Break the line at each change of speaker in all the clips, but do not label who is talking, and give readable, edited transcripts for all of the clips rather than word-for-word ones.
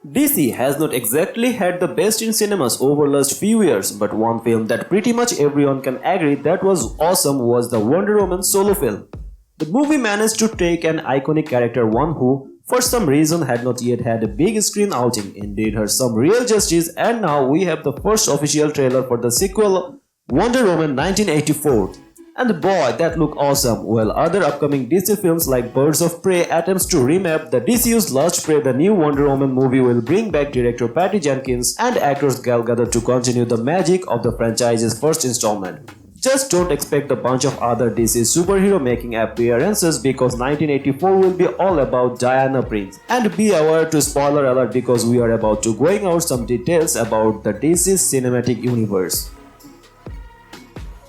DC has not exactly had the best in cinemas over last few years, but one film that pretty much everyone can agree that was awesome was the Wonder Woman solo film. The movie managed to take an iconic character, one who, for some reason, had not yet had a big screen outing, and did her some real justice, and now we have the first official trailer for the sequel, Wonder Woman 1984. And boy, that looked awesome, while other upcoming DC films like Birds of Prey attempts to remap the DCU's Last Prey, the new Wonder Woman movie will bring back director Patty Jenkins and actress Gal Gadot to continue the magic of the franchise's first installment. Just don't expect a bunch of other DC superhero making appearances because 1984 will be all about Diana Prince. And be aware to spoiler alert because we are about to going out some details about the DC's cinematic universe.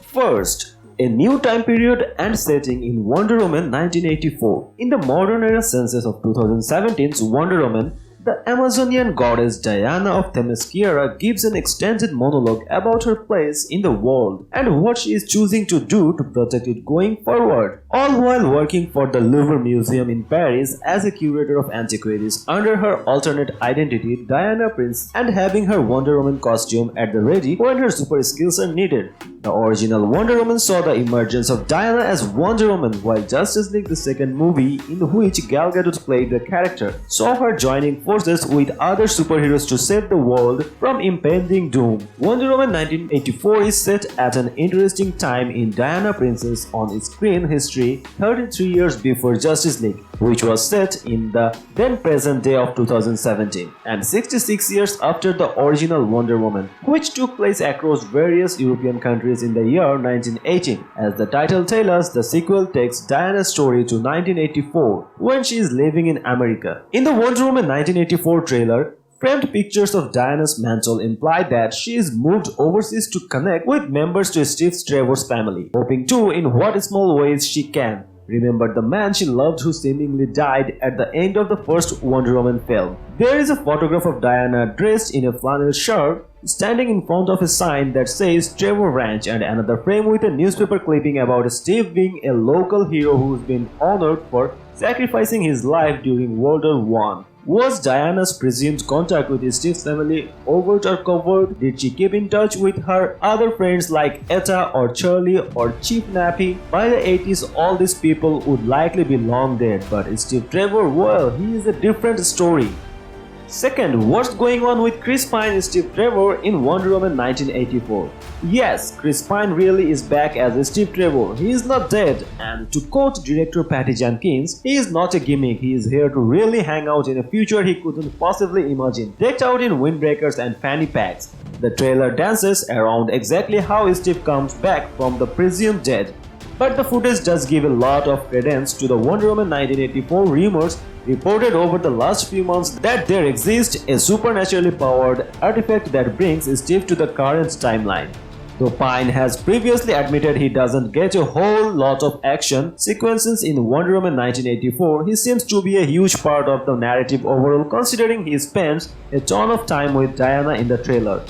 First, a new time period and setting in Wonder Woman 1984. In the modern era census of 2017's Wonder Woman, the Amazonian goddess Diana of Themyscira gives an extended monologue about her place in the world and what she is choosing to do to protect it going forward, all while working for the Louvre Museum in Paris as a curator of antiquities under her alternate identity Diana Prince and having her Wonder Woman costume at the ready when her super skills are needed. The original Wonder Woman saw the emergence of Diana as Wonder Woman, while Justice League, the second movie in which Gal Gadot played the character, saw her joining forces with other superheroes to save the world from impending doom. Wonder Woman 1984 is set at an interesting time in Diana Prince's on-screen history 33 years before Justice League, which was set in the then present day of 2017, and 66 years after the original Wonder Woman, which took place across various European countries in the year 1918. As the title tells us, the sequel takes Diana's story to 1984 when she is living in America. In the Wonder Woman 1984 trailer, framed pictures of Diana's mantle imply that she is moved overseas to connect with members to Steve Trevor's family, hoping to in what small ways she can. Remember the man she loved who seemingly died at the end of the first Wonder Woman film. There is a photograph of Diana dressed in a flannel shirt standing in front of a sign that says Trevor Ranch and another frame with a newspaper clipping about Steve being a local hero who's been honored for sacrificing his life during World War I. Was Diana's presumed contact with Steve's family overt or covert? Did she keep in touch with her other friends like Etta or Charlie or Chief Nappy? By the 80s, all these people would likely be long dead, but Steve Trevor, well, he is a different story. Second, what's going on with Chris Pine and Steve Trevor in Wonder Woman 1984? Yes, Chris Pine really is back as Steve Trevor. He is not dead, and to quote director Patty Jenkins, he is not a gimmick. He is here to really hang out in a future he couldn't possibly imagine, decked out in windbreakers and fanny packs. The trailer dances around exactly how Steve comes back from the presumed dead. But the footage does give a lot of credence to the Wonder Woman 1984 rumors reported over the last few months that there exists a supernaturally powered artifact that brings Steve to the current timeline. Though Pine has previously admitted he doesn't get a whole lot of action sequences in Wonder Woman 1984, he seems to be a huge part of the narrative overall considering he spends a ton of time with Diana in the trailer.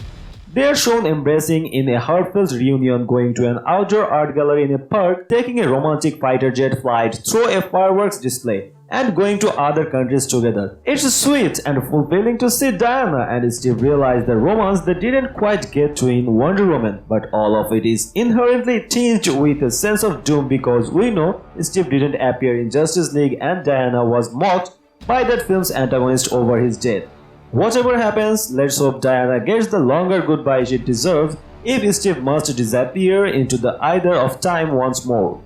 They are shown embracing in a heartfelt reunion, going to an outdoor art gallery in a park, taking a romantic fighter jet flight through a fireworks display, and going to other countries together. It's sweet and fulfilling to see Diana and Steve realize the romance they didn't quite get to in Wonder Woman, but all of it is inherently tinged with a sense of doom because we know Steve didn't appear in Justice League and Diana was mocked by that film's antagonist over his death. Whatever happens, let's hope Diana gets the longer goodbye she deserves if Steve must disappear into the either of time once more.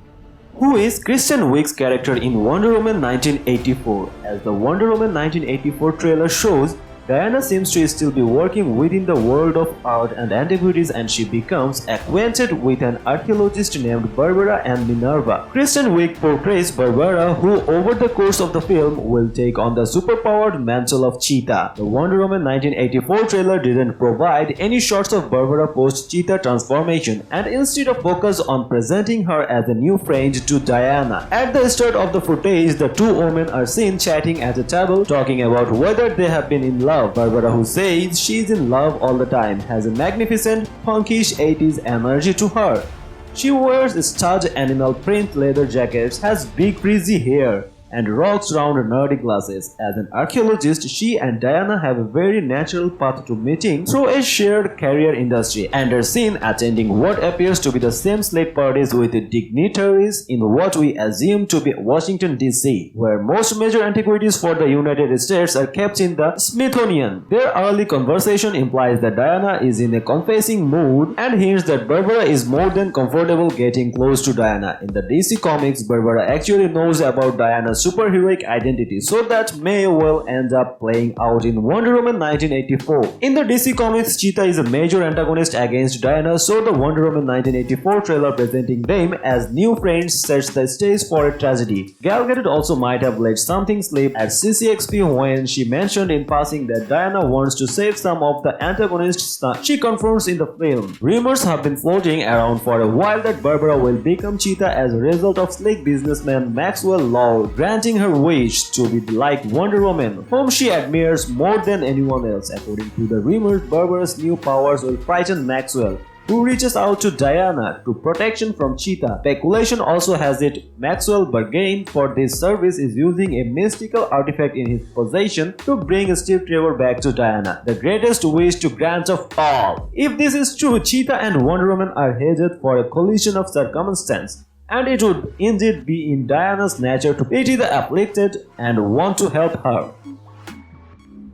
Who is Kristen Wiig's character in Wonder Woman 1984? As the Wonder Woman 1984 trailer shows, Diana seems to still be working within the world of art and antiquities, and she becomes acquainted with an archaeologist named Barbara Ann Minerva. Kristen Wiig portrays Barbara, who over the course of the film will take on the superpowered mantle of Cheetah. The Wonder Woman 1984 trailer didn't provide any shots of Barbara post-Cheetah transformation and instead of focus on presenting her as a new friend to Diana. At the start of the footage, the two women are seen chatting at a table, talking about whether they have been in love. Barbara, who says she's in love all the time, has a magnificent, punkish 80s energy to her. She wears stud animal print leather jackets, has big frizzy hair, and rocks round nerdy glasses. As an archaeologist, she and Diana have a very natural path to meeting through a shared career industry, and are seen attending what appears to be the same slate parties with dignitaries in what we assume to be Washington, D.C., where most major antiquities for the United States are kept in the Smithsonian. Their early conversation implies that Diana is in a confessing mood and hints that Barbara is more than comfortable getting close to Diana. In the DC Comics, Barbara actually knows about Diana's superheroic identity, so that may well end up playing out in Wonder Woman 1984. In the DC Comics, Cheetah is a major antagonist against Diana, so the Wonder Woman 1984 trailer presenting them as new friends sets the stage for a tragedy. Gal Gadot also might have let something slip at CCXP when she mentioned in passing that Diana wants to save some of the antagonists she confronts in the film. Rumors have been floating around for a while that Barbara will become Cheetah as a result of slick businessman Maxwell Lord granting her wish to be like Wonder Woman, whom she admires more than anyone else. According to the rumors, Barbara's new powers will frighten Maxwell, who reaches out to Diana to protection from Cheetah. Speculation also has it Maxwell bargained for this service is using a mystical artifact in his possession to bring Steve Trevor back to Diana, the greatest wish to grant of all. If this is true, Cheetah and Wonder Woman are headed for a collision of circumstance, and it would indeed be in Diana's nature to pity the afflicted and want to help her.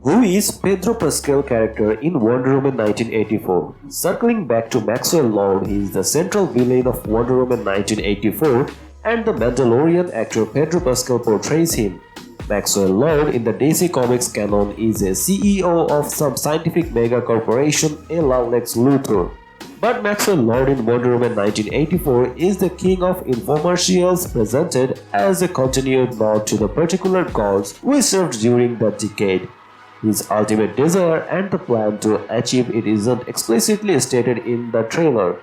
Who is Pedro Pascal character in Wonder Woman 1984? Circling back to Maxwell Lord, he is the central villain of Wonder Woman 1984, and the Mandalorian actor Pedro Pascal portrays him. Maxwell Lord in the DC Comics canon is a CEO of some scientific mega corporation, a la Lex Luthor. But Maxwell Lord in Wonder Woman 1984 is the king of infomercials, presented as a continued nod to the particular gods we served during that decade. His ultimate desire and the plan to achieve it isn't explicitly stated in the trailer.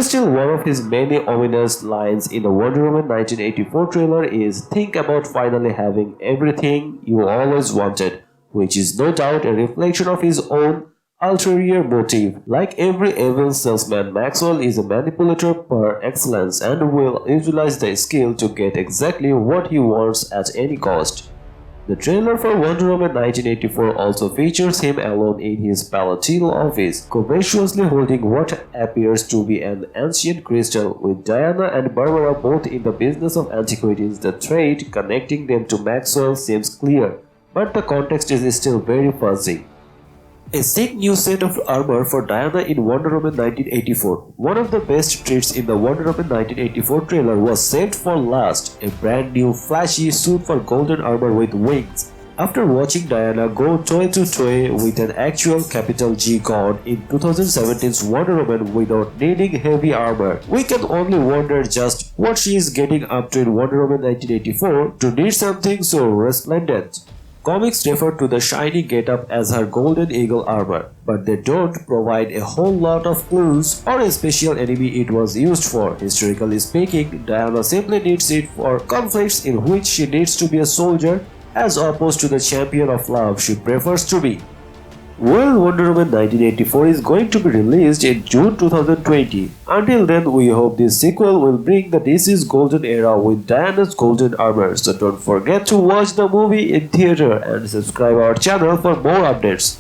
Still, one of his many ominous lines in the Wonder Woman 1984 trailer is "Think about finally having everything you always wanted," which is no doubt a reflection of his own ulterior motive. Like every evil salesman, Maxwell is a manipulator par excellence and will utilize the skill to get exactly what he wants at any cost. The trailer for Wonder Woman 1984 also features him alone in his palatial office, covetously holding what appears to be an ancient crystal, with Diana and Barbara both in the business of antiquities. The thread connecting them to Maxwell seems clear, but the context is still very fuzzy. A sick new set of armor for Diana in Wonder Woman 1984. One of the best treats in the Wonder Woman 1984 trailer was saved for last, a brand new flashy suit for golden armor with wings. After watching Diana go toe-to-toe with an actual capital G god in 2017's Wonder Woman without needing heavy armor, we can only wonder just what she is getting up to in Wonder Woman 1984 to need something so resplendent. Comics refer to the shiny getup as her golden eagle armor, but they don't provide a whole lot of clues or a special enemy it was used for. Historically speaking, Diana simply needs it for conflicts in which she needs to be a soldier as opposed to the champion of love she prefers to be. Well, Wonder Woman 1984 is going to be released in June 2020. Until then, we hope this sequel will bring the DC's golden era with Diana's golden armor. So don't forget to watch the movie in theater and subscribe our channel for more updates.